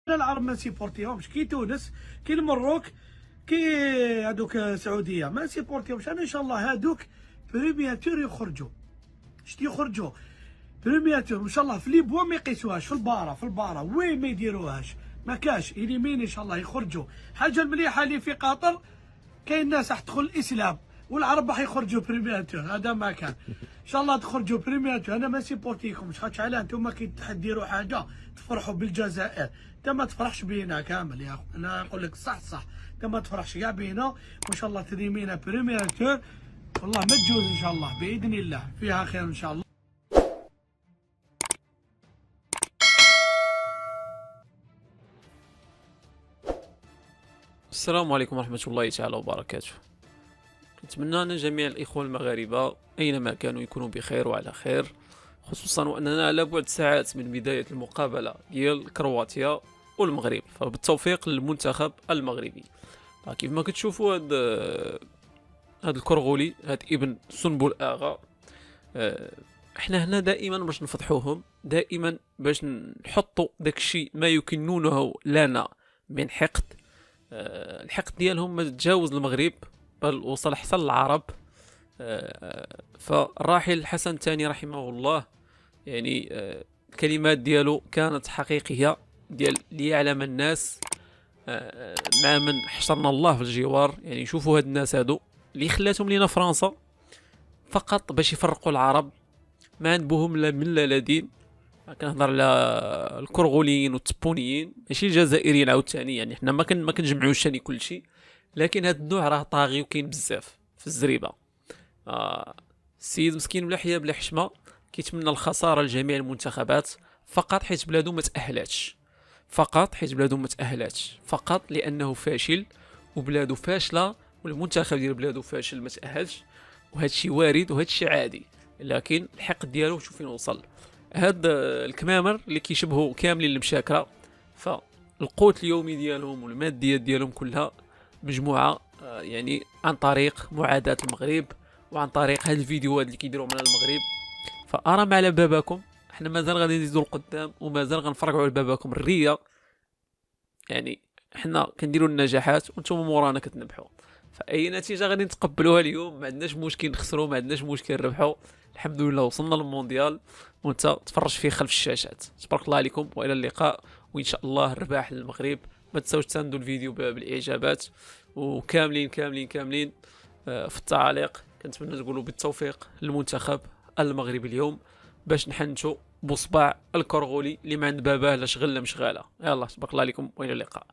العرب ما نسيبورتيهمش كي تونس كي المروك كي هذوك السعوديه ما نسيبورتيهمش. انا ان شاء الله هذوك بريمياتور يخرجوا يخرجوا بريمياتور ان شاء الله في ليبوا ما يقيسوهاش في البارة وين ما يديروهاش ما كاش اليمين ان شاء الله يخرجوا. حاجه المليحه اللي في قطر كاين ناس راح تدخل الاسلام والعرب راح يخرجوا بريمياتور. هذا ما كان ان شاء الله تخرجوا بريمياتور. انا ما سيبورتيكمش خاطش علاه انتم كي تديروا حاجه تفرحوا بالجزائر انت ما تفرحش بينا كامل يا اخو. انا نقول لك صح انت ما تفرحش كاع بينا وان شاء الله تريمينا بريمياتور والله ما تجوز ان شاء الله باذن الله فيها خير ان شاء الله. السلام عليكم ورحمة الله تعالى وبركاته. نتمنى أن جميع الإخوة المغاربة أينما كانوا يكونوا بخير وعلى خير، خصوصا وأننا على بعد ساعات من بداية المقابلة ديال كرواتيا والمغرب، فبالتوفيق للمنتخب المغربي. كيف ما كتشوفوا هاد الكرغولي هاد ابن سنبل آغا، احنا هنا دائما باش نفضحوهم، دائما باش نحطوا داكشي ما يكنونه لنا من حقد. الحقد ديالهم ما تجاوز المغرب بل وصل حتى للعرب. فالراحل حسن الثاني رحمه الله يعني الكلمات ديالو كانت حقيقية ديال ليعلم الناس مع من حشرنا الله في الجوار. يعني شوفوا هاد الناس هادو اللي خلاتهم لينا فرنسا فقط باش يفرقوا العرب، ما عندهم لا من لا دين. كنهضر على الكرغوليين والتبونيين ماشي الجزائريين عاوتاني، يعني حنا ما كنجمعوش ثاني كلشي، لكن هاد النوع راه طاغي وكاين بزاف في الزريبه. السيد مسكين بلا حياه بلا حشمه كيتمنى الخساره لجميع المنتخبات فقط حيت بلادو ما تاهلاتش، فقط لانه فاشل وبلادو فاشله والمنتخب ديال بلادو فاشل ما تاهلش. وهذا الشيء وارد وهذا الشيء عادي، لكن الحقد ديالو شوف فين وصل. هاد الكمامر اللي كيشبهوا كاملين المشاكره، فالقوت اليومي ديالهم والماديات ديالهم كلها مجموعه يعني عن طريق معاداه المغرب وعن طريق هاد الفيديوهات اللي كيديروا من المغرب. فارى ما على بابكم، احنا مازال غادي نزيدوا القدام ومازال غنفرقعوا على بابكم الريه. يعني احنا كنديروا النجاحات وانتم مورانا كتنبحوا، فاي نتيجه غادي نتقبلوها اليوم ما عندناش مشكل نخسروا، ما عندناش مشكل نربحوا. الحمد لله وصلنا للمونديال وانت تفرج فيه خلف الشاشات. تبارك الله عليكم والى اللقاء، وان شاء الله الرباح للمغرب. ما تنساوش تساندوا الفيديو بالاعجابات، وكاملين في التعاليق كنتمنى تقولوا بالتوفيق للمنتخب المغربي اليوم باش نحنتوا بصباع الكرغولي اللي ما عند باباه لا شغل لا مشغاله. يلا تبارك الله عليكم والى اللقاء.